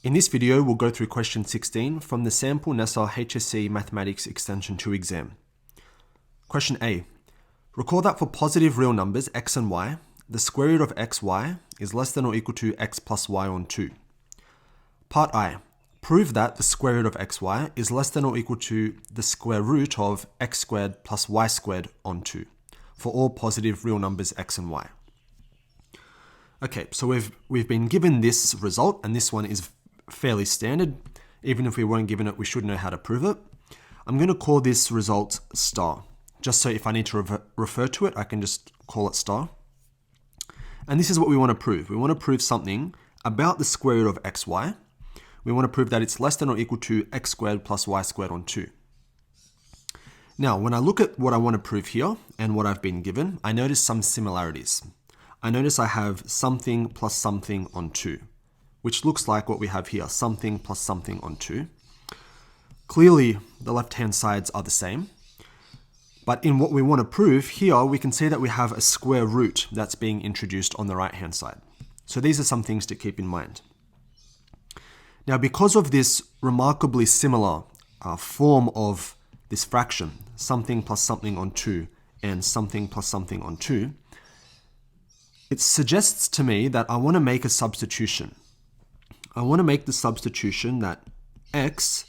In this video, we'll go through question 16 from the sample NESA HSC Mathematics Extension 2 exam. Question A. Recall that for positive real numbers x and y, the square root of xy is less than or equal to x plus y on 2. Part I. Prove that the square root of xy is less than or equal to the square root of x squared plus y squared on 2 for all positive real numbers x and y. Okay, so we've been given this result, and this one is fairly standard. Even if we weren't given it, we should know how to prove it. I'm going to call this result star, just so if I need to refer to it, I can just call it star. And this is what we want to prove. We want to prove something about the square root of xy. We want to prove that it's less than or equal to x squared plus y squared on 2. Now, when I look at what I want to prove here and what I've been given, I notice some similarities. I notice I have something plus something on 2, which looks like what we have here, something plus something on 2. Clearly, the left-hand sides are the same. But in what we want to prove here, we can see that we have a square root that's being introduced on the right-hand side. So these are some things to keep in mind. Now, because of this remarkably similar form of this fraction, something plus something on 2 and something plus something on 2, it suggests to me that I want to make a substitution. I want to make the substitution that x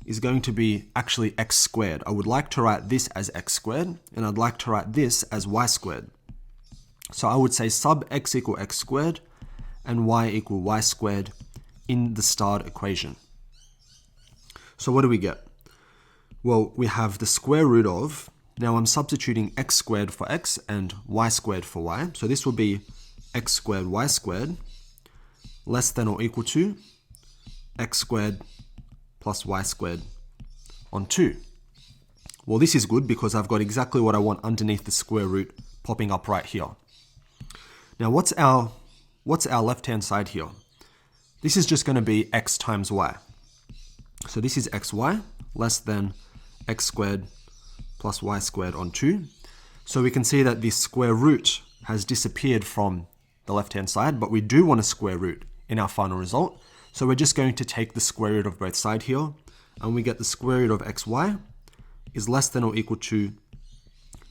is going to be actually x squared. I would like to write this as x squared, and I'd like to write this as y squared. So I would say sub x equal x squared and y equal y squared in the starred equation. So what do we get? Well, we have the square root of, now I'm substituting x squared for x and y squared for y. So this will be x squared y squared less than or equal to x squared plus y squared on 2. Well, this is good because I've got exactly what I want underneath the square root popping up right here. Now, what's our left-hand side here? This is just going to be x times y. So this is xy less than x squared plus y squared on 2. So we can see that this square root has disappeared from the left-hand side, but we do want a square root in our final result. So we're just going to take the square root of both sides here, and we get the square root of xy is less than or equal to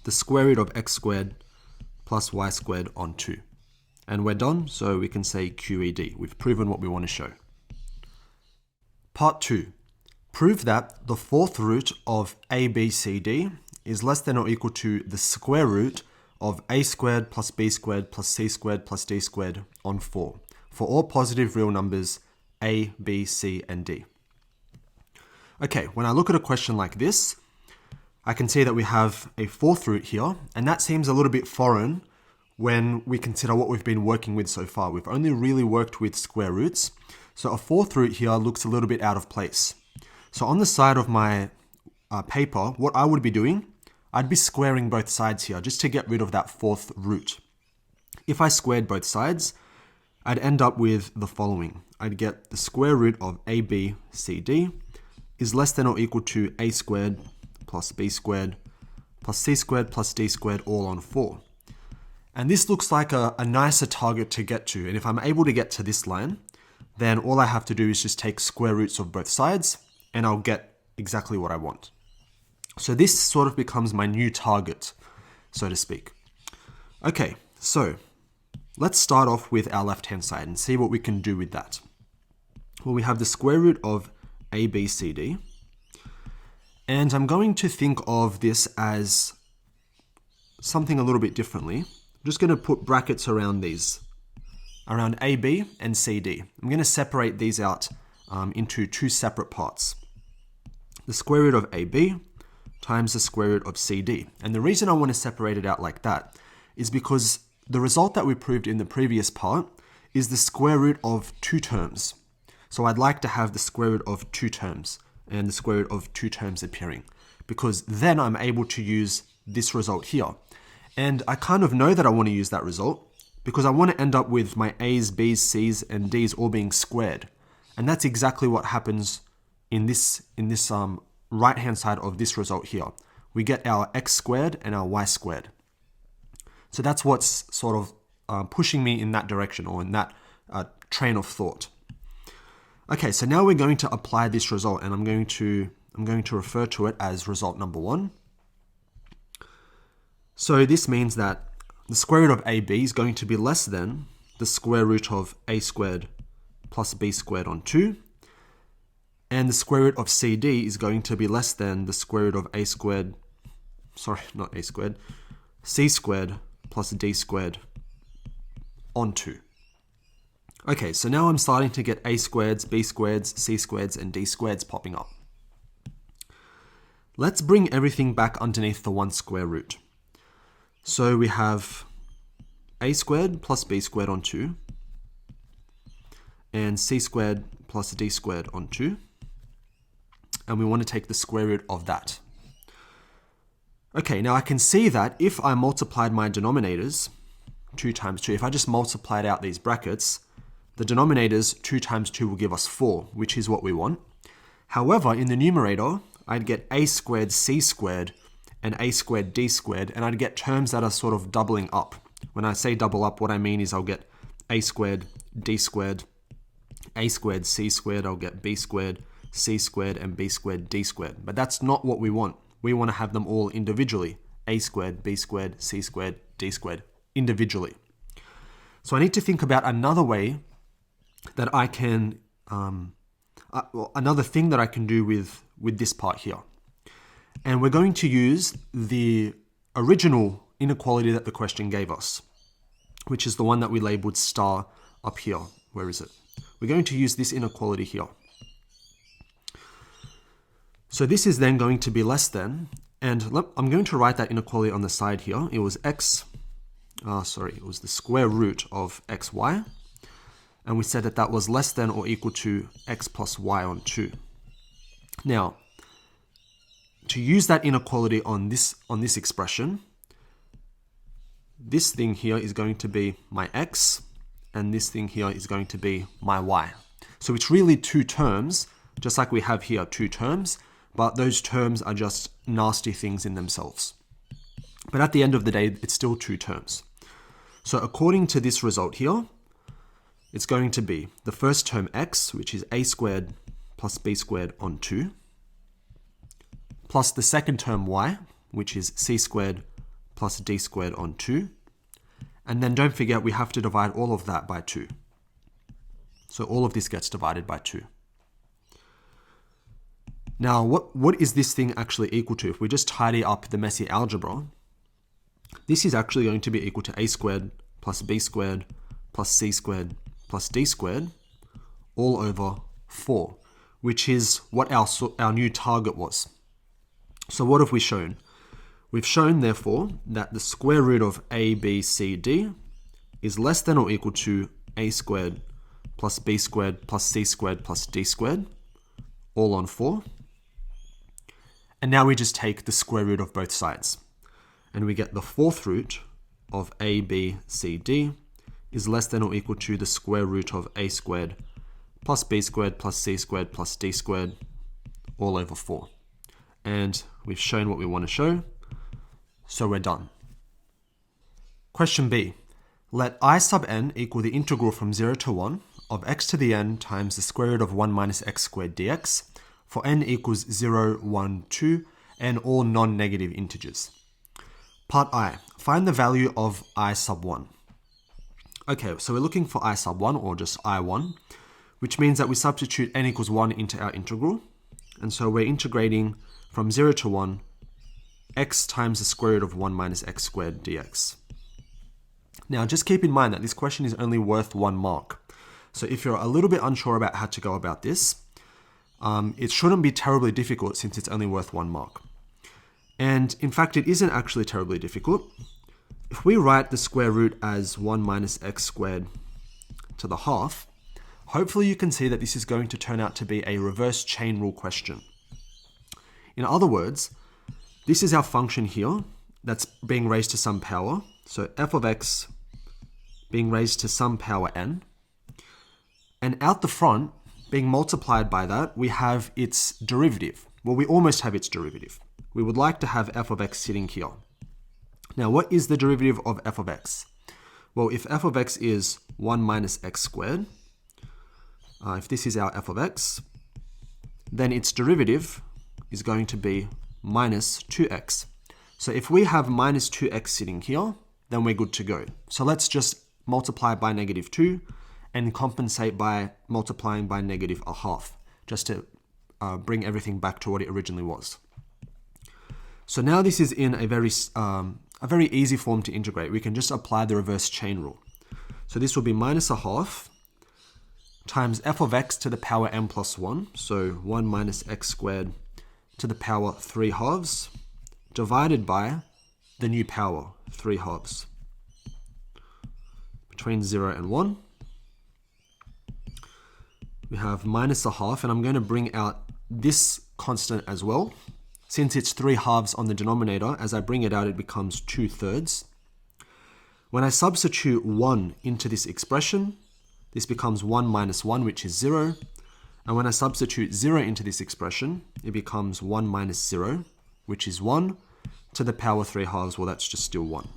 the square root of x squared plus y squared on 2. And we're done, so we can say QED. We've proven what we want to show. Part 2. Prove that the fourth root of ABCD is less than or equal to the square root of a squared plus b squared plus c squared plus d squared on 4 for all positive real numbers a, b, c, and d. Okay, when I look at a question like this, I can see that we have a fourth root here, and that seems a little bit foreign when we consider what we've been working with so far. We've only really worked with square roots, so a fourth root here looks a little bit out of place. So on the side of my paper, what I would be doing, I'd be squaring both sides here just to get rid of that fourth root. If I squared both sides, I'd end up with the following. I'd get the square root of ABCD is less than or equal to a squared plus b squared plus c squared plus d squared all on 4. And this looks like a nicer target to get to. And if I'm able to get to this line, then all I have to do is just take square roots of both sides, and I'll get exactly what I want. So this sort of becomes my new target, so to speak. Okay, so let's start off with our left-hand side and see what we can do with that. Well, we have the square root of ABCD, and I'm going to think of this as something a little bit differently. I'm just going to put brackets around these, around AB and CD. I'm going to separate these out into two separate parts. The square root of AB times the square root of CD. And the reason I want to separate it out like that is because the result that we proved in the previous part is the square root of two terms. So I'd like to have the square root of two terms and the square root of two terms appearing, because then I'm able to use this result here. And I kind of know that I want to use that result because I want to end up with my A's, B's, C's, and D's all being squared. And that's exactly what happens in this right-hand side of this result here. We get our x squared and our y squared. So that's what's sort of pushing me in that direction, or in that train of thought. Okay, so now we're going to apply this result, and I'm going to refer to it as result number 1. So this means that the square root of AB is going to be less than the square root of A squared plus B squared on 2. And the square root of CD is going to be less than the square root of A squared, sorry, not A squared, C squared plus D squared on 2. Okay, so now I'm starting to get A squareds, B squareds, C squareds, and D squareds popping up. Let's bring everything back underneath the one square root. So we have A squared plus B squared on 2, and C squared plus D squared on 2. And we want to take the square root of that. Okay, now I can see that if I multiplied my denominators, 2 times 2, if I just multiplied out these brackets, the denominators 2 times 2 will give us 4, which is what we want. However, in the numerator, I'd get A squared C squared and A squared D squared, and I'd get terms that are sort of doubling up. When I say double up, what I mean is I'll get A squared D squared, A squared C squared, I'll get B squared C squared, and B squared D squared. But that's not what we want. We want to have them all individually. A squared, B squared, C squared, D squared, individually. So I need to think about another way that I can, another thing that I can do with this part here. And we're going to use the original inequality that the question gave us, which is the one that we labeled star up here. Where is it? We're going to use this inequality here. So this is then going to be less than, and I'm going to write that inequality on the side here. It was it was the square root of xy, and we said that that was less than or equal to x plus y on 2. Now, to use that inequality on this expression, this thing here is going to be my x, and this thing here is going to be my y. So it's really 2 terms, just like we have here 2 terms, but those terms are just nasty things in themselves. But at the end of the day, it's still 2 terms. So according to this result here, it's going to be the first term x, which is A squared plus B squared on 2, plus the second term y, which is C squared plus D squared on 2. And then don't forget, we have to divide all of that by 2. So all of this gets divided by 2. Now, what is this thing actually equal to? If we just tidy up the messy algebra, this is actually going to be equal to A squared plus B squared plus C squared plus D squared all over 4, which is what our new target was. So what have we shown? We've shown, therefore, that the square root of A, B, C, D is less than or equal to A squared plus B squared plus C squared plus D squared, all on 4. And now we just take the square root of both sides. And we get the 4th root of A, B, C, D is less than or equal to the square root of A squared plus B squared plus C squared plus D squared, all over 4. And we've shown what we want to show, so we're done. Question B. Let I sub n equal the integral from 0 to 1 of x to the n times the square root of 1 minus x squared dx for n equals 0, 1, 2, and all non-negative integers. Part I. Find the value of I sub 1. Okay, so we're looking for I sub 1, or just I1, which means that we substitute n equals 1 into our integral. And so we're integrating from 0 to 1, x times the square root of 1 minus x squared dx. Now, just keep in mind that this question is only worth 1 mark. So if you're a little bit unsure about how to go about this, it shouldn't be terribly difficult since it's only worth 1 mark. And in fact, it isn't actually terribly difficult. If we write the square root as 1 minus x squared to the half, hopefully you can see that this is going to turn out to be a reverse chain rule question. In other words, this is our function here that's being raised to some power. So f of x being raised to some power n. And out the front, being multiplied by that, we have its derivative. Well, we almost have its derivative. We would like to have f of x sitting here. Now, what is the derivative of f of x? Well, if f of x is 1 minus x squared, if this is our f of x, then its derivative is going to be minus 2x. So if we have minus 2x sitting here, then we're good to go. So let's just multiply by negative 2 and compensate by multiplying by negative a half, just to bring everything back to what it originally was. So now this is in a very easy form to integrate. We can just apply the reverse chain rule. So this will be minus a half times f of x to the power n plus 1, so 1 minus x squared to the power 3 halves, divided by the new power, 3 halves. Between 0 and 1, we have minus a half, and I'm going to bring out this constant as well. Since it's 3 halves on the denominator, as I bring it out, it becomes 2/3. When I substitute 1 into this expression, this becomes 1 minus 1, which is 0. And when I substitute 0 into this expression, it becomes 1 minus 0, which is 1, to the power 3 halves. Well, that's just still 1.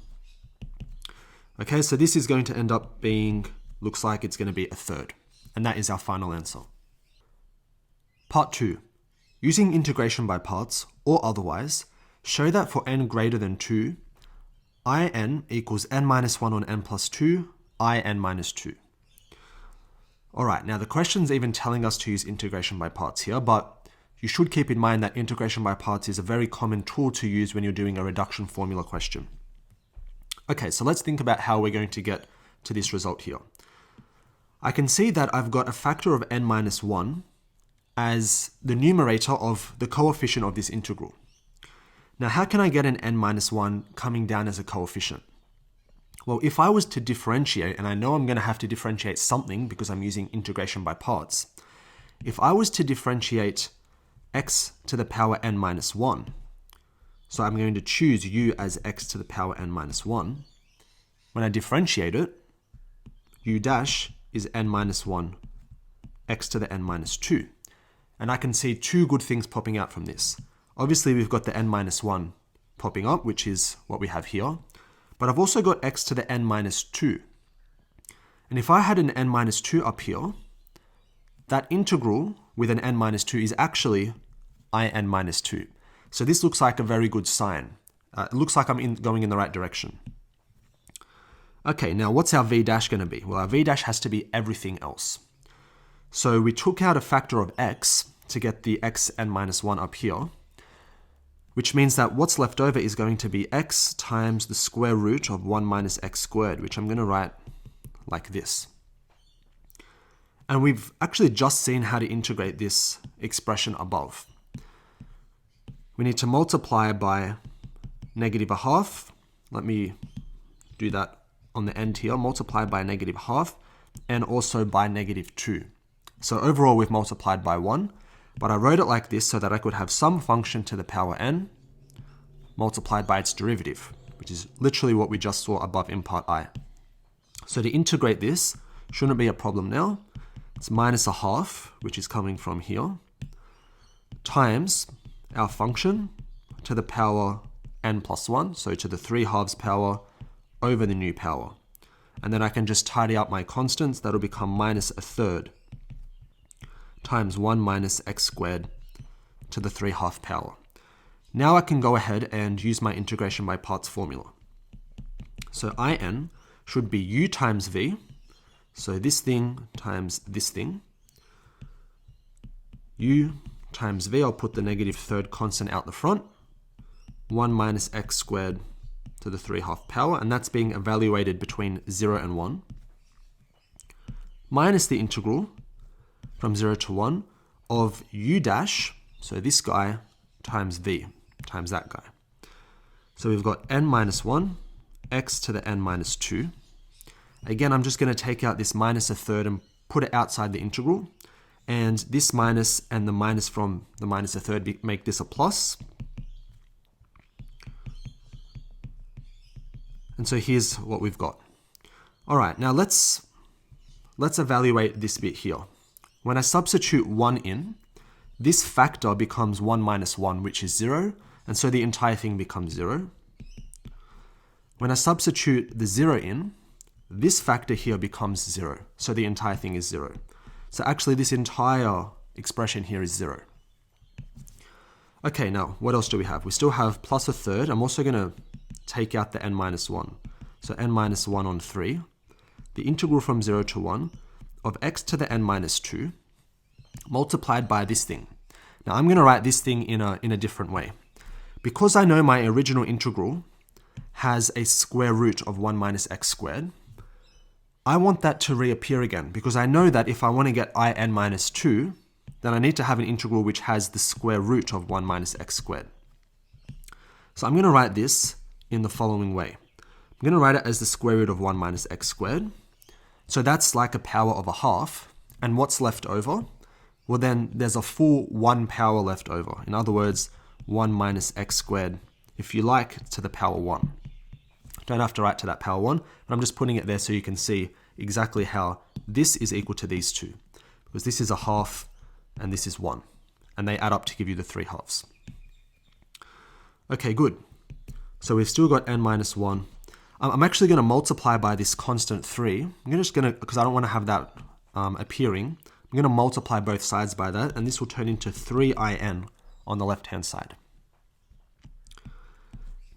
Okay, so this is going to end up being, looks like it's going to be a third. And that is our final answer. Part 2. Using integration by parts, or otherwise, show that for n greater than 2, in equals n minus 1 on n plus 2, in minus 2. Alright, now the question's even telling us to use integration by parts here, but you should keep in mind that integration by parts is a very common tool to use when you're doing a reduction formula question. Okay, so let's think about how we're going to get to this result here. I can see that I've got a factor of n minus 1 as the numerator of the coefficient of this integral. Now, how can I get an n minus 1 coming down as a coefficient? Well, if I was to differentiate, and I know I'm going to have to differentiate something because I'm using integration by parts. If I was to differentiate x to the power n minus 1, so I'm going to choose u as x to the power n minus 1. When I differentiate it, u dash is n minus 1, x to the n minus 2. And I can see two good things popping out from this. Obviously, we've got the n minus 1 popping up, which is what we have here. But I've also got x to the n minus 2. And if I had an n minus 2 up here, that integral with an n minus 2 is actually in minus 2. So this looks like a very good sign. It looks like I'm going in the right direction. Okay, now what's our v dash going to be? Well, our v dash has to be everything else. So we took out a factor of x to get the x n minus 1 up here, which means that what's left over is going to be x times the square root of 1 minus x squared, which I'm going to write like this. And we've actually just seen how to integrate this expression above. We need to multiply by negative a half. Let me do that on the end here. Multiply by negative half and also by negative 2. So overall we've multiplied by 1. But I wrote it like this so that I could have some function to the power n multiplied by its derivative, which is literally what we just saw above in part I. So to integrate this shouldn't be a problem now. It's minus a half, which is coming from here, times our function to the power n plus 1, so to the 3 halves power over the new power. And then I can just tidy up my constants. That'll become minus a third times 1 minus x squared to the 3 half power. Now I can go ahead and use my integration by parts formula. So in should be u times v, so this thing times this thing. U times v, I'll put the negative third constant out the front, 1 minus x squared to the 3 half power, and that's being evaluated between 0 and 1, minus the integral from 0 to 1 of u dash, so this guy, times v, times that guy. So we've got n minus 1, x to the n minus 2. Again, I'm just going to take out this minus a third and put it outside the integral. And this minus and the minus from the minus a third make this a plus. And so here's what we've got. All right, now let's evaluate this bit here. When I substitute 1 in, this factor becomes 1 minus 1, which is 0, and so the entire thing becomes 0. When I substitute the 0 in, this factor here becomes 0, so the entire thing is 0. So actually this entire expression here is 0. Okay, now what else do we have? We still have plus a third. I'm also going to take out the n minus 1. So n minus 1 on 3. The integral from 0 to 1 of x to the n minus 2 multiplied by this thing. Now I'm going to write this thing in a different way. Because I know my original integral has a square root of 1 minus x squared, I want that to reappear again, because I know that if I want to get in minus 2, then I need to have an integral which has the square root of 1 minus x squared. So I'm going to write this in the following way. I'm going to write it as the square root of 1 minus x squared. So that's like a power of a half. And what's left over? Well, then there's a full 1 power left over. In other words, 1 minus x squared, if you like, to the power 1. Don't have to write to that power 1, but I'm just putting it there so you can see exactly how this is equal to these two. Because this is a half and this is 1. And they add up to give you the 3 halves. Okay, good. So we've still got n minus 1. I'm actually going to multiply by this constant 3. Because I don't want to have that appearing, I'm going to multiply both sides by that, and this will turn into 3in on the left-hand side.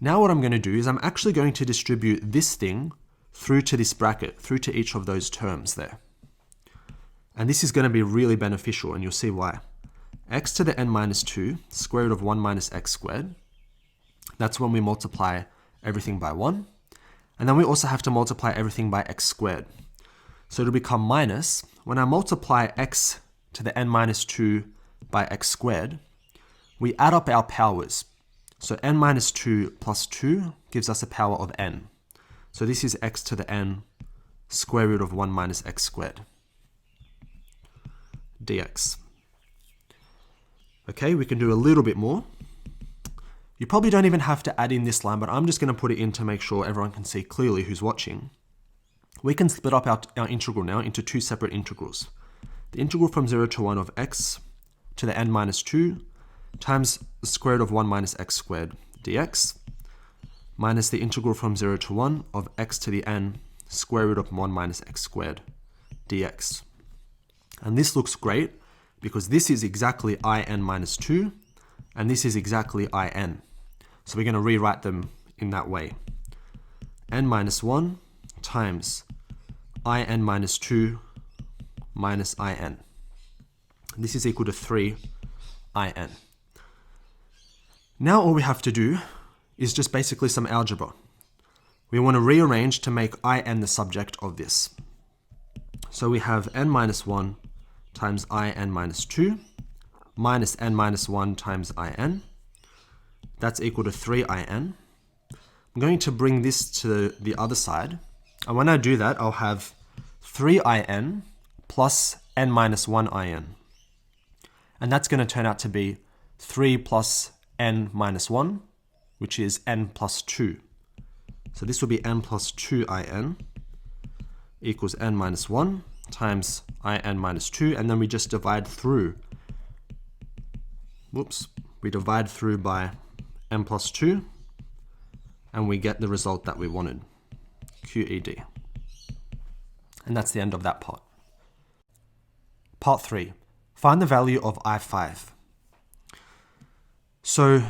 Now what I'm going to do is I'm actually going to distribute this thing through to this bracket, through to each of those terms there. And this is going to be really beneficial, and you'll see why. X to the n minus 2, square root of 1 minus x squared. That's when we multiply everything by 1. And then we also have to multiply everything by x squared. So it'll become minus, when I multiply x to the n minus 2 by x squared, we add up our powers. So n minus 2 plus 2 gives us a power of n. So this is x to the n square root of 1 minus x squared dx. Okay, we can do a little bit more. You probably don't even have to add in this line, but I'm just going to put it in to make sure everyone can see clearly who's watching. We can split up our integral now into two separate integrals. The integral from 0 to 1 of x to the n minus 2 times the square root of 1 minus x squared dx minus the integral from 0 to 1 of x to the n square root of 1 minus x squared dx. And this looks great because this is exactly in minus 2 and this is exactly in. So we're going to rewrite them in that way. n minus 1 times in minus 2 minus in. This is equal to 3 in. Now all we have to do is just basically some algebra. We want to rearrange to make in the subject of this. So we have n minus 1 times in minus 2 minus n minus 1 times in. That's equal to 3 in. I'm going to bring this to the other side. And when I do that, I'll have 3 in plus n minus 1 in. And that's going to turn out to be 3 plus n minus 1, which is n plus 2. So this will be n plus 2 in equals n minus 1 times in minus 2, and then we just divide through. We divide through by n plus 2, and we get the result that we wanted, QED. And that's the end of that part. Part 3. Find the value of I5. So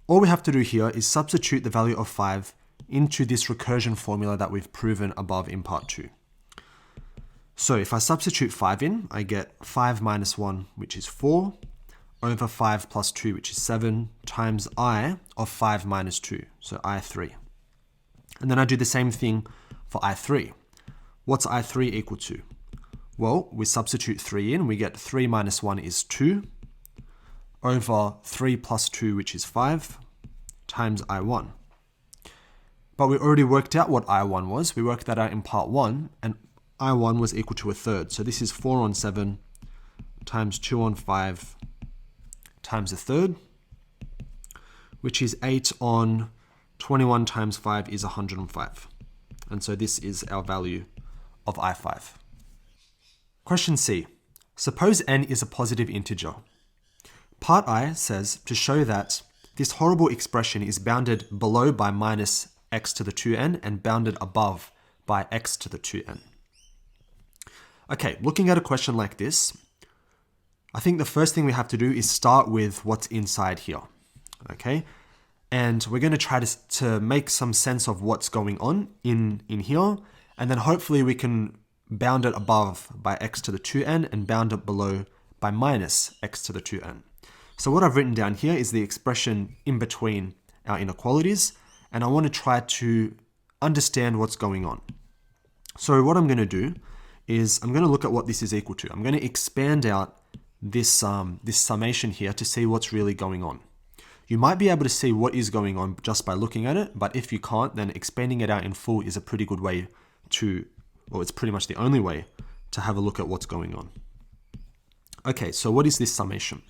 all we have to do here is substitute the value of 5 into this recursion formula that we've proven above in part 2. So if I substitute 5 in, I get 5 minus 1, which is 4, over 5 plus 2, which is 7, times I of 5 minus 2, so I3. And then I do the same thing for I3. What's I3 equal to? Well, we substitute 3 in, we get 3 minus 1 is 2, over 3 plus 2, which is 5, times I1. But we already worked out what I1 was. We worked that out in part 1, and I1 was equal to a third. So this is 4 on 7 times 2 on 5 times a third, which is 8 on 21 times 5 is 105. And so this is our value of I5. Question C. Suppose n is a positive integer. Part I says to show that this horrible expression is bounded below by minus x to the 2n and bounded above by x to the 2n. Okay, looking at a question like this, I think the first thing we have to do is start with what's inside here, okay? And we're going to try to make some sense of what's going on in here, and then hopefully we can bound it above by x to the 2n and bound it below by minus x to the 2n. So what I've written down here is the expression in between our inequalities, and I want to try to understand what's going on. So what I'm going to do is I'm going to look at what this is equal to. I'm going to expand out this summation here to see what's really going on. You might be able to see what is going on just by looking at it, but if you can't, then expanding it out in full is a pretty good way to, well, it's pretty much the only way to have a look at what's going on. Okay, so what is this summation?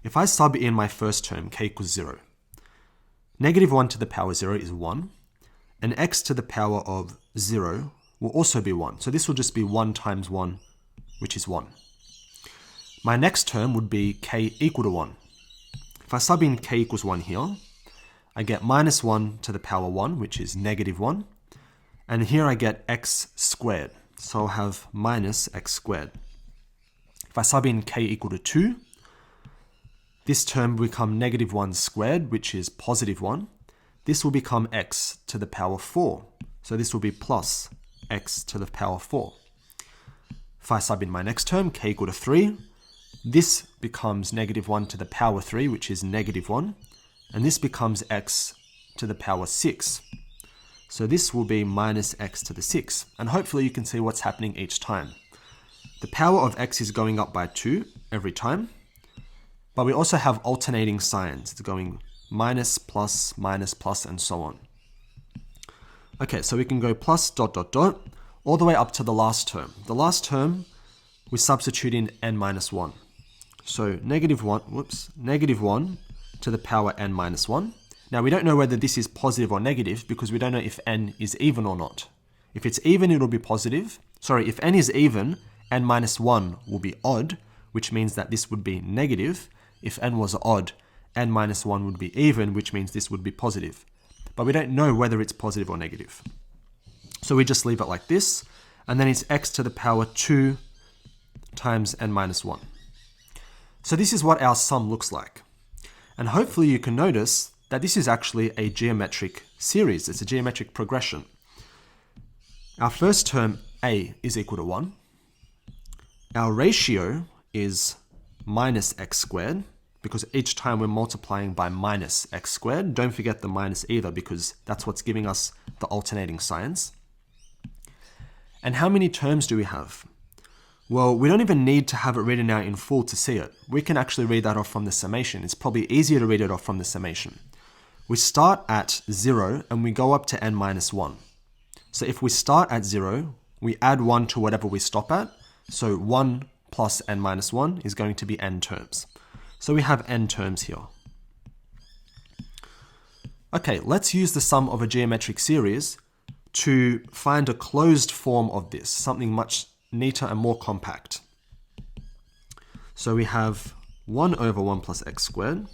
If I sub in my first term, k equals 0, negative 1 to the power 0 is 1, and x to the power of 0 will also be 1. So this will just be 1 times 1, which is 1. My next term would be k equal to 1. If I sub in k equals 1 here, I get minus 1 to the power 1, which is negative 1. And here I get x squared. So I'll have minus x squared. If I sub in k equal to 2, this term will become negative 1 squared, which is positive 1. This will become x to the power 4. So this will be plus x to the power 4. If I sub in my next term, k equal to 3, this becomes negative 1 to the power 3, which is negative 1. And this becomes x to the power 6. So this will be minus x to the 6. And hopefully you can see what's happening each time. The power of x is going up by 2 every time. But we also have alternating signs. It's going minus, plus, and so on. Okay, so we can go plus, dot, dot, dot, all the way up to the last term. The last term, we substitute in n minus 1. So negative 1 to the power n minus 1. Now we don't know whether this is positive or negative because we don't know if n is even or not. If it's even, it'll be positive. Sorry, if n is even, n minus 1 will be odd, which means that this would be negative. If n was odd, n minus 1 would be even, which means this would be positive. But we don't know whether it's positive or negative. So we just leave it like this, and then it's x to the power 2 times n minus 1. So this is what our sum looks like. And hopefully you can notice that this is actually a geometric series. It's a geometric progression. Our first term, a, is equal to 1. Our ratio is minus x squared, because each time we're multiplying by minus x squared. Don't forget the minus either, because that's what's giving us the alternating signs. And how many terms do we have? Well, we don't even need to have it written out in full to see it. We can actually read that off from the summation. It's probably easier to read it off from the summation. We start at 0 and we go up to n minus 1. So if we start at 0, we add 1 to whatever we stop at. So 1 plus n minus 1 is going to be n terms. So we have n terms here. Okay, let's use the sum of a geometric series to find a closed form of this, something much neater and more compact. So we have 1 over 1 plus x squared.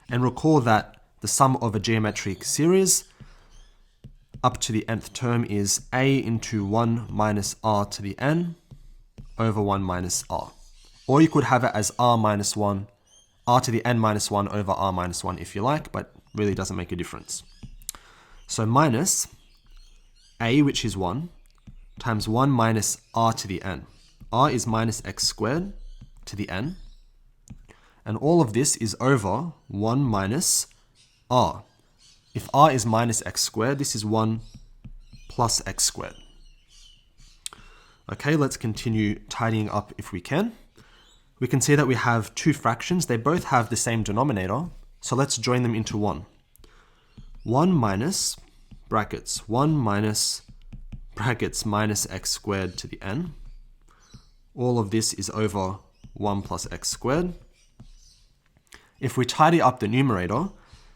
And recall that the sum of a geometric series up to the nth term is a into 1 minus r to the n over 1 minus r. Or you could have it as r minus 1, r to the n minus 1 over r minus 1 if you like, but really doesn't make a difference. So minus a, which is 1, times 1 minus r to the n. R is minus x squared to the n. And all of this is over 1 minus r. If r is minus x squared, this is 1 plus x squared. Okay, let's continue tidying up if we can. We can see that we have two fractions. They both have the same denominator. So let's join them into 1. 1 minus brackets 1 minus brackets minus x squared to the n. All of this is over 1 plus x squared. If we tidy up the numerator,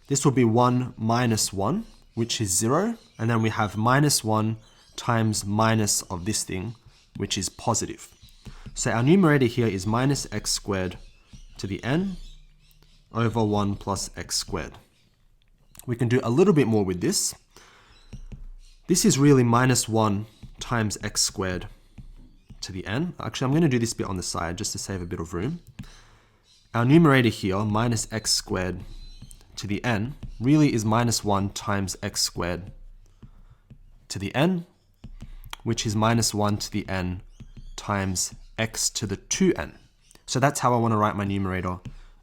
this will be 1 minus 1, which is 0. And then we have minus 1 times minus of this thing, which is positive. So our numerator here is minus x squared to the n over 1 plus x squared. We can do a little bit more with this. This is really minus 1 times x squared to the n. Actually, I'm going to do this bit on the side just to save a bit of room. Our numerator here, minus x squared to the n, really is minus 1 times x squared to the n, which is minus 1 to the n times x to the 2n. So that's how I want to write my numerator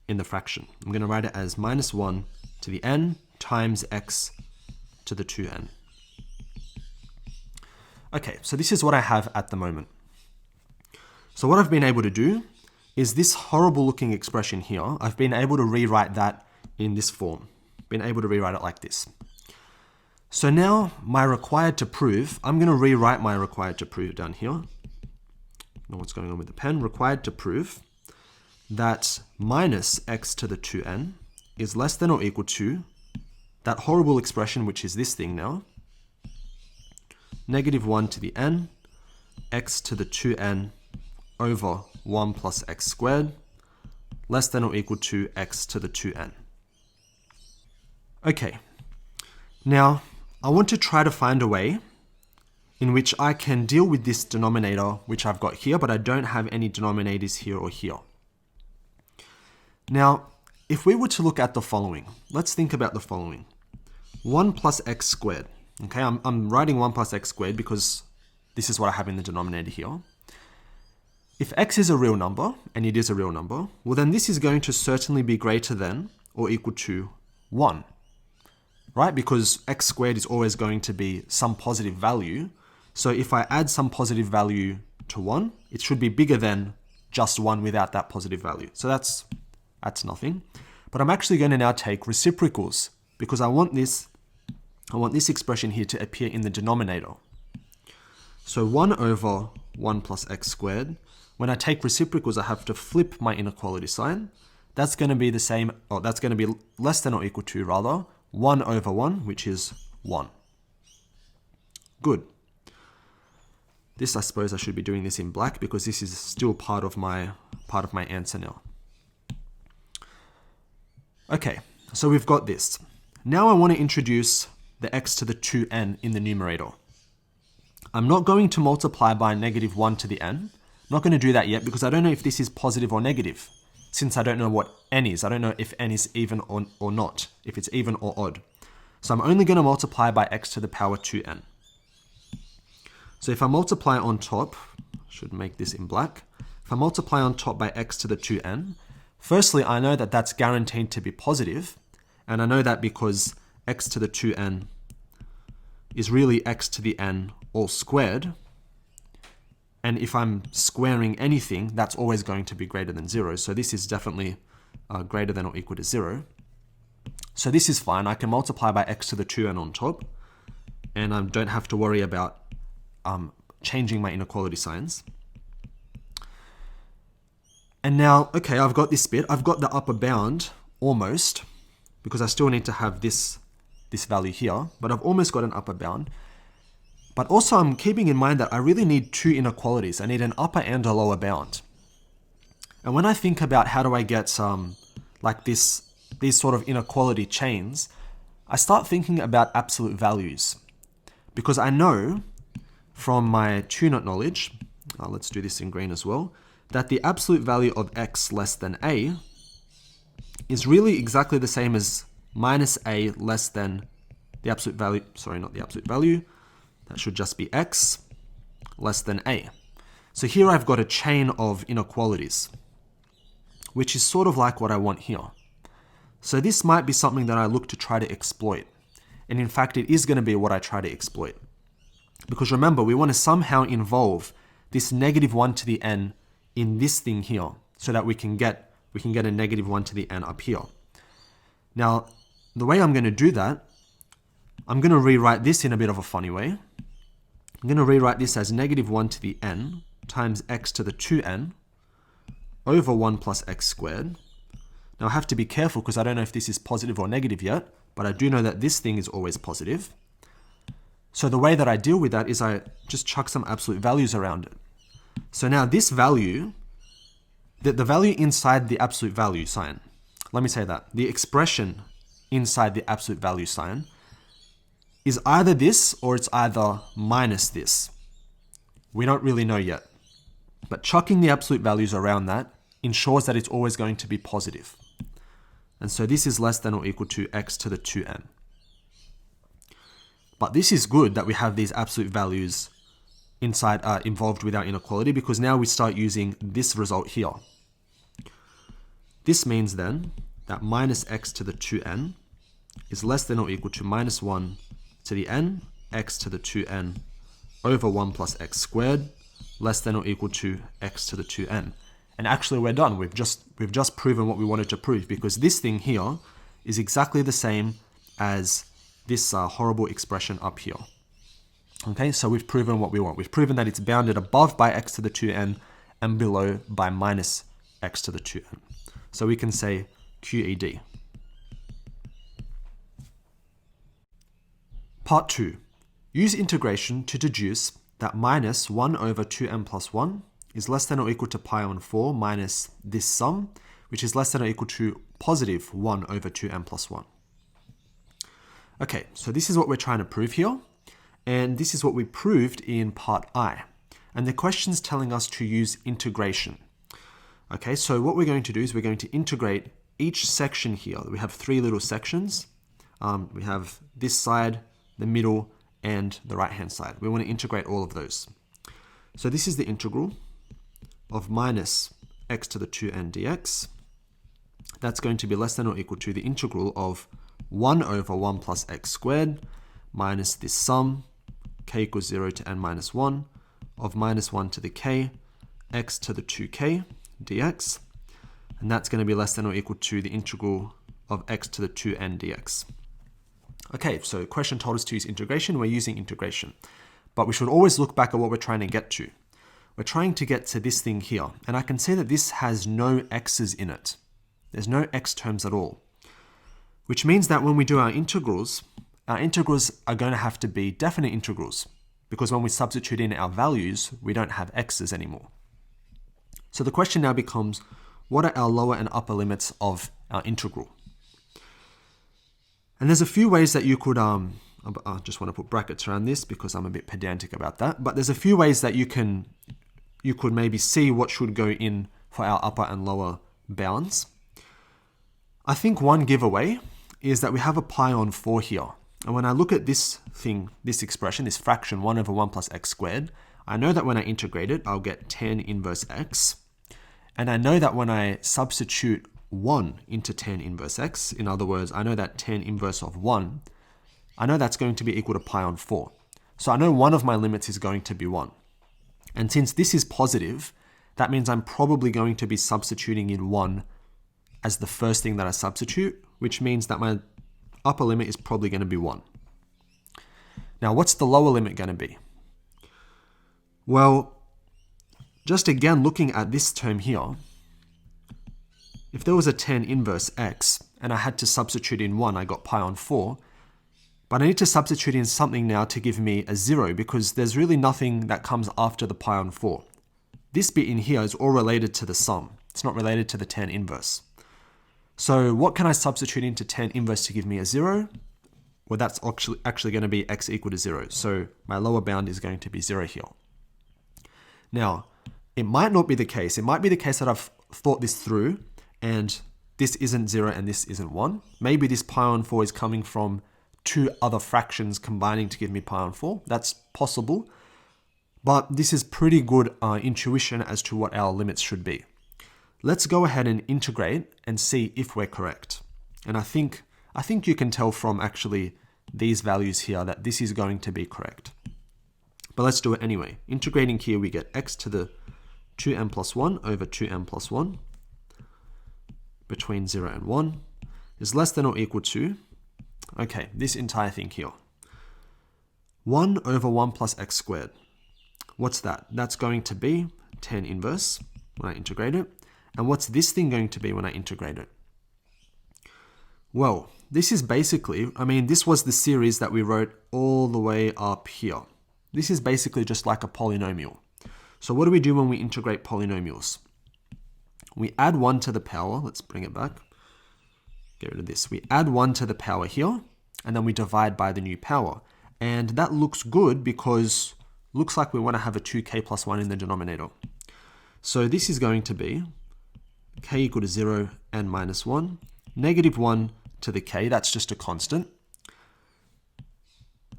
in the fraction. I'm going to write it as minus 1 to the n times x to the 2n. Okay, so this is what I have at the moment. So what I've been able to do is this horrible looking expression here, I've been able to rewrite that in this form. Been able to rewrite it like this. So now my required to prove, I'm going to rewrite my required to prove down here. Know what's going on with the pen. Required to prove that minus x to the 2n is less than or equal to that horrible expression, which is this thing now, negative 1 to the n, x to the 2n over 1 plus x squared, less than or equal to x to the 2n. Okay, now I want to try to find a way in which I can deal with this denominator, which I've got here, but I don't have any denominators here or here. Now, if we were to look at the following, let's think about the following. 1 plus x squared. Okay, I'm writing 1 plus x squared because this is what I have in the denominator here. If x is a real number, and it is a real number, well then this is going to certainly be greater than or equal to 1. Right? Because x squared is always going to be some positive value. So if I add some positive value to 1, it should be bigger than just 1 without that positive value. So that's nothing. But I'm actually going to now take reciprocals because I want this expression here to appear in the denominator. So 1 over 1 plus x squared. When I take reciprocals, I have to flip my inequality sign. That's going to be the same, or that's going to be less than or equal to, rather, 1 over 1, which is 1. Good. This, I suppose I should be doing this in black because this is still part of my answer now. Okay, so we've got this. Now I want to introduce the x to the 2n in the numerator. I'm not going to multiply by negative 1 to the n. I'm not going to do that yet because I don't know if this is positive or negative, since I don't know what n is. I don't know if n is even or not, if it's even or odd. So I'm only going to multiply by x to the power 2n. So if I multiply on top, I should make this in black. If I multiply on top by x to the 2n, firstly, I know that that's guaranteed to be positive, and I know that because x to the 2n is really x to the n all squared. And if I'm squaring anything, that's always going to be greater than 0. So this is definitely greater than or equal to 0. So this is fine. I can multiply by x to the 2n on top, and I don't have to worry about changing my inequality signs. And now, okay, I've got this bit. I've got the upper bound almost, because I still need to have this value here, but I've almost got an upper bound. But also I'm keeping in mind that I really need two inequalities. I need an upper and a lower bound. And when I think about how do I get like these sort of inequality chains, I start thinking about absolute values. Because I know from my two-not knowledge, let's do this in green as well, that the absolute value of x less than a is really exactly the same as minus a less than the absolute value, sorry, not the absolute value, that should just be x less than a. So here I've got a chain of inequalities, which is sort of like what I want here. So this might be something that I look to try to exploit. And in fact, it is going to be what I try to exploit. Because remember, we want to somehow involve this negative 1 to the n in this thing here, so that we can get a negative 1 to the n up here. Now, the way I'm going to do that, I'm going to rewrite this in a bit of a funny way. I'm going to rewrite this as negative 1 to the n times x to the 2n over 1 plus x squared. Now I have to be careful because I don't know if this is positive or negative yet, but I do know that this thing is always positive. So the way that I deal with that is I just chuck some absolute values around it. So now this value, the value inside the absolute value sign, let me say that, the expression inside the absolute value sign is either this or it's either minus this. We don't really know yet. But chucking the absolute values around that ensures that it's always going to be positive. And so this is less than or equal to x to the 2n. But this is good that we have these absolute values involved with our inequality, because now we start using this result here. This means then that minus x to the 2n is less than or equal to minus 1 to the n, x to the 2n over 1 plus x squared, less than or equal to x to the 2n. And actually we're done. We've just proven what we wanted to prove, because this thing here is exactly the same as this horrible expression up here. Okay, so we've proven what we want. We've proven that it's bounded above by x to the 2n and below by minus x to the 2n. So we can say QED. Part 2. Use integration to deduce that minus 1 over 2n plus 1 is less than or equal to pi on 4 minus this sum, which is less than or equal to positive 1 over 2n plus 1. Okay, so this is what we're trying to prove here, and this is what we proved in part I. And the question's telling us to use integration. Okay, so what we're going to do is we're going to integrate each section here. We have 3 little sections. We have this side, the middle, and the right-hand side. We want to integrate all of those. So this is the integral of minus x to the 2n dx. That's going to be less than or equal to the integral of 1 over 1 plus x squared minus this sum, k equals 0 to n minus 1, of minus 1 to the k, x to the 2k dx. And that's going to be less than or equal to the integral of x to the 2n dx. Okay, so the question told us to use integration. We're using integration. But we should always look back at what we're trying to get to. We're trying to get to this thing here. And I can see that this has no x's in it. There's no x terms at all. Which means that when we do our integrals are going to have to be definite integrals. Because when we substitute in our values, we don't have x's anymore. So the question now becomes, what are our lower and upper limits of our integral? And there's a few ways that you could, I just want to put brackets around this because I'm a bit pedantic about that, but there's a few ways that you could maybe see what should go in for our upper and lower bounds. I think one giveaway is that we have a pi on 4 here. And when I look at this thing, this expression, this fraction 1 over 1 plus x squared, I know that when I integrate it, I'll get tan inverse x. And I know that when I substitute 1 into tan inverse x, in other words, I know that tan inverse of 1, I know that's going to be equal to pi on 4. So I know one of my limits is going to be 1. And since this is positive, that means I'm probably going to be substituting in 1 as the first thing that I substitute, which means that my upper limit is probably going to be 1. Now, what's the lower limit going to be? Well, just again looking at this term here, if there was a tan inverse x and I had to substitute in 1, I got pi on 4. But I need to substitute in something now to give me a 0 because there's really nothing that comes after the pi on 4. This bit in here is all related to the sum. It's not related to the tan inverse. So what can I substitute into tan inverse to give me a 0? Well, that's actually going to be x equal to 0. So my lower bound is going to be 0 here. Now, it might not be the case. It might be the case that I've thought this through and this isn't 0 and this isn't 1. Maybe this pi on 4 is coming from 2 other fractions combining to give me pi on 4. That's possible. But this is pretty good intuition as to what our limits should be. Let's go ahead and integrate and see if we're correct. And I think you can tell from actually these values here that this is going to be correct. But let's do it anyway. Integrating here, we get x to the 2n plus 1 over 2n plus 1 between 0 and 1 is less than or equal to, okay, this entire thing here. 1 over 1 plus x squared. What's that? That's going to be tan inverse when I integrate it. And what's this thing going to be when I integrate it? Well, this is basically, this was the series that we wrote all the way up here. This is basically just like a polynomial. So what do we do when we integrate polynomials? We add 1 to the power. Let's bring it back. Get rid of this. We add 1 to the power here, and then we divide by the new power. And that looks good because looks like we want to have a 2k plus 1 in the denominator. So this is going to be k equal to 0 and minus 1. Negative 1 to the k, that's just a constant.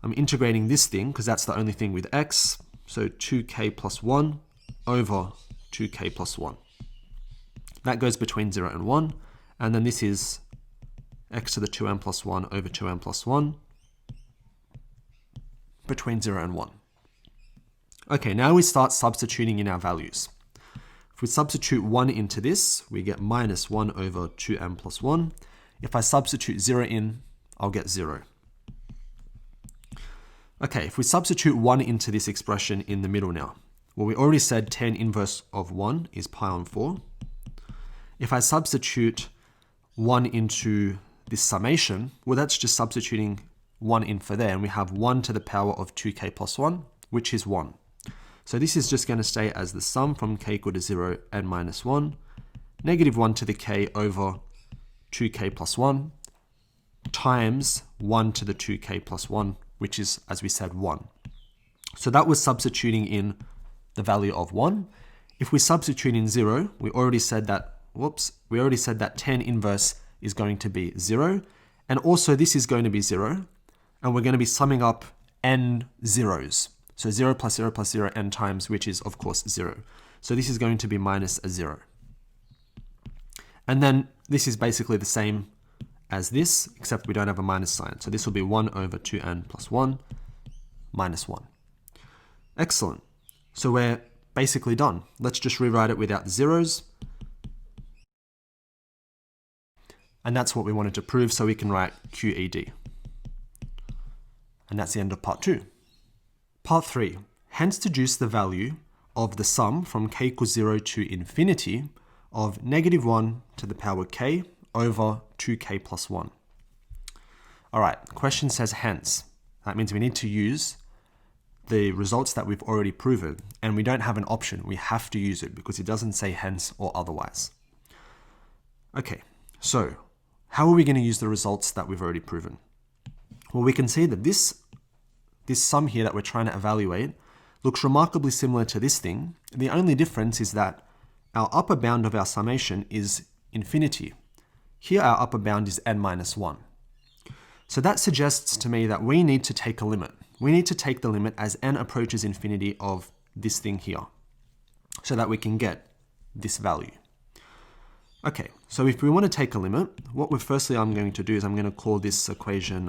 I'm integrating this thing because that's the only thing with x. So 2k plus 1 over 2k plus 1. That goes between 0 and 1. And then this is x to the 2n plus 1 over 2n plus 1 between 0 and 1. Okay, now we start substituting in our values. If we substitute 1 into this, we get minus 1 over 2n plus 1. If I substitute 0 in, I'll get 0. Okay, if we substitute 1 into this expression in the middle now, well, we already said tan inverse of 1 is pi on 4. If I substitute 1 into this summation, well, that's just substituting 1 in for there, and we have 1 to the power of 2k plus 1, which is 1. So this is just going to stay as the sum from k equal to 0 and minus 1, negative 1 to the k over 2k plus 1, times 1 to the 2k plus 1, which is, as we said, 1. So that was substituting in the value of 1. If we substitute in 0, we already said that tan inverse is going to be 0. And also this is going to be 0. And we're going to be summing up n zeros. So 0 plus 0 plus 0 n times, which is, of course, 0. So this is going to be minus a 0. And then this is basically the same as this, except we don't have a minus sign. So this will be 1 over 2n plus 1 minus 1. Excellent. So we're basically done. Let's just rewrite it without the zeros. And that's what we wanted to prove, so we can write QED. And that's the end of part 2. Part 3. Hence deduce the value of the sum from k equals 0 to infinity of negative 1 to the power k over 2k plus 1. All right, the question says hence. That means we need to use the results that we've already proven, and we don't have an option. We have to use it because it doesn't say hence or otherwise. Okay, so how are we going to use the results that we've already proven? Well, we can see that this sum here that we're trying to evaluate looks remarkably similar to this thing. The only difference is that our upper bound of our summation is infinity. Here our upper bound is n minus 1. So that suggests to me that we need to take a limit. We need to take the limit as n approaches infinity of this thing here, so that we can get this value. Okay, so if we want to take a limit, I'm going to do is I'm going to call this equation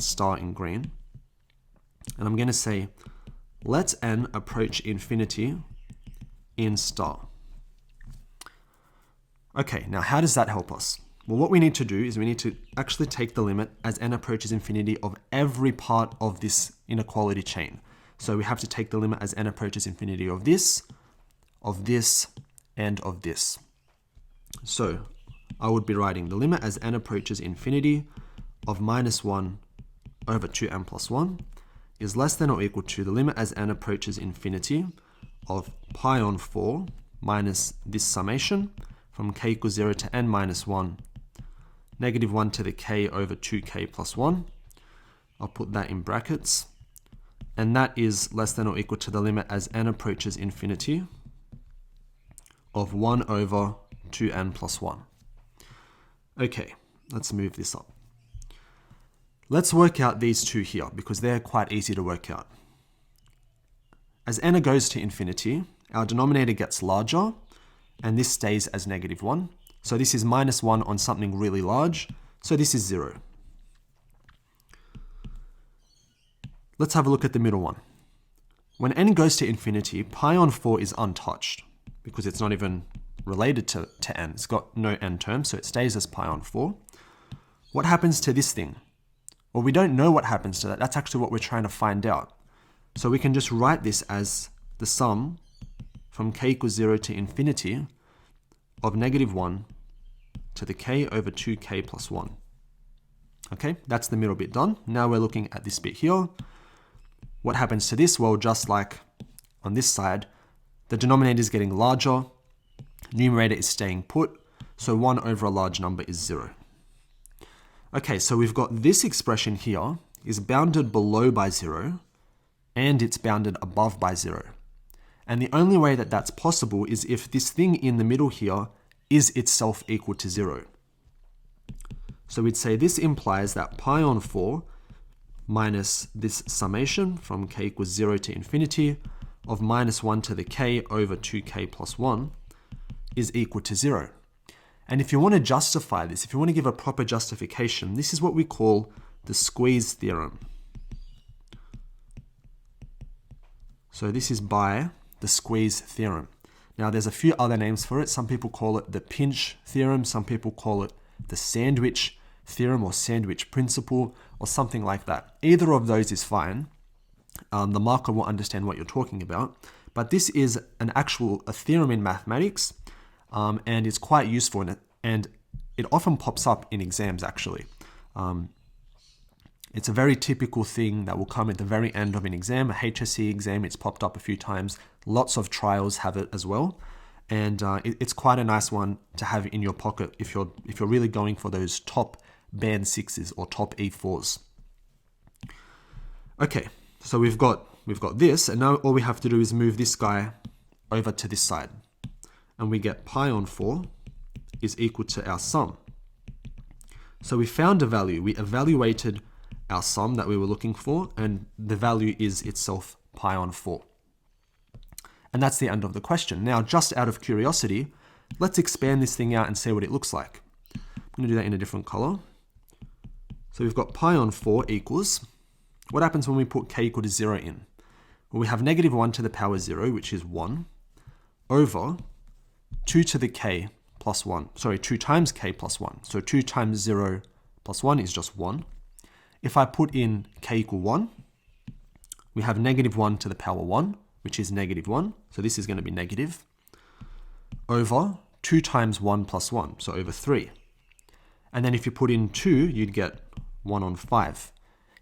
star in green, and I'm going to say let n approach infinity in star. Okay, now how does that help us? Well, what we need to do is we need to actually take the limit as n approaches infinity of every part of this inequality chain. So we have to take the limit as n approaches infinity of this, and of this. So I would be writing the limit as n approaches infinity of minus 1 over 2n plus 1 is less than or equal to the limit as n approaches infinity of pi on 4 minus this summation from k equals 0 to n minus 1, negative 1 to the k over 2k plus 1. I'll put that in brackets. And that is less than or equal to the limit as n approaches infinity of 1 over 2n plus 1. Okay, let's move this up. Let's work out these two here because they're quite easy to work out. As n goes to infinity, our denominator gets larger, and this stays as negative 1. So this is minus 1 on something really large, so this is 0. Let's have a look at the middle one. When n goes to infinity, pi on 4 is untouched because it's not even related to n. It's got no n term, so it stays as pi on 4. What happens to this thing? Well, we don't know what happens to that. That's actually what we're trying to find out. So we can just write this as the sum from k equals 0 to infinity of negative 1 to the k over 2k plus 1. Okay, that's the middle bit done. Now we're looking at this bit here. What happens to this? Well, just like on this side, the denominator is getting larger, numerator is staying put, so 1 over a large number is 0. Okay, so we've got this expression here is bounded below by 0, and it's bounded above by 0. And the only way that that's possible is if this thing in the middle here is itself equal to 0. So we'd say this implies that pi on 4 minus this summation from k equals 0 to infinity of minus 1 to the k over 2k plus 1 is equal to 0. And if you want to justify this, if you want to give a proper justification, this is what we call the squeeze theorem. So this is by the squeeze theorem. Now there's a few other names for it. Some people call it the pinch theorem. Some people call it the sandwich theorem or sandwich principle or something like that. Either of those is fine. The marker will understand what you're talking about. But this is a theorem in mathematics, and it's quite useful in it, and it often pops up in exams actually. It's a very typical thing that will come at the very end of an exam, a HSC exam. It's popped up a few times. Lots of trials have it as well, and it's quite a nice one to have in your pocket if you're really going for those top band 6s or top E4s. Okay, so we've got this, and now all we have to do is move this guy over to this side, and we get pi on 4 is equal to our sum. So we found a value. We evaluated our sum that we were looking for, and the value is itself pi on 4. And that's the end of the question. Now, just out of curiosity, let's expand this thing out and see what it looks like. I'm going to do that in a different color. So we've got pi on 4 equals, what happens when we put k equal to 0 in? Well, we have negative 1 to the power 0, which is 1, over 2 to the k plus 1. Sorry, 2 times k plus 1. So 2 times 0 plus 1 is just 1. If I put in k equal 1, we have negative 1 to the power 1, which is negative 1. So this is going to be negative, over 2 times 1 plus 1, so over 3. And then if you put in 2, you'd get 1 on 5.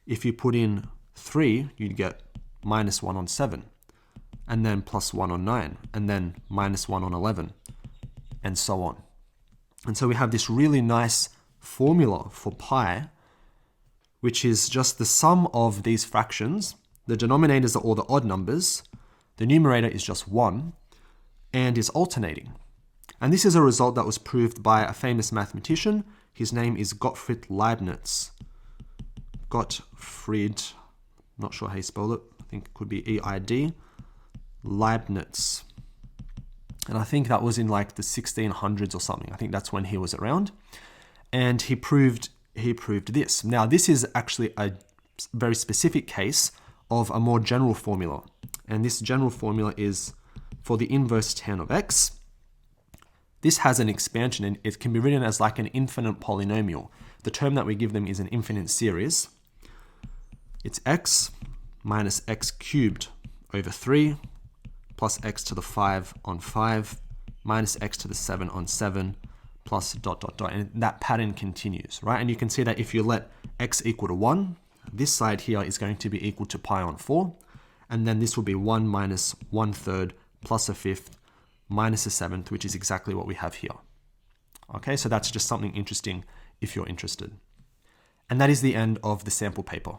If you put in 3, you'd get minus 1 on 7, and then plus 1 on 9, and then minus 1 on 11, and so on. And so we have this really nice formula for pi, which is just the sum of these fractions. The denominators are all the odd numbers, the numerator is just 1, and is alternating. And this is a result that was proved by a famous mathematician. His name is Gottfried Leibniz. Gottfried, not sure how you spell it. I think it could be E-I-D, Leibniz. And I think that was in like the 1600s or something. I think that's when he was around. And he proved this. Now, this is actually a very specific case of a more general formula. And this general formula is for the inverse tan of x. This has an expansion, and it can be written as like an infinite polynomial. The term that we give them is an infinite series. It's x minus x cubed over 3 plus x to the 5 on 5 minus x to the 7 on 7 plus dot dot dot, and that pattern continues, right? And you can see that if you let x equal to 1, this side here is going to be equal to pi on 4, and then this will be 1 minus 1/3 plus a 5th minus a 7th, which is exactly what we have here. Okay, so that's just something interesting if you're interested. And that is the end of the sample paper.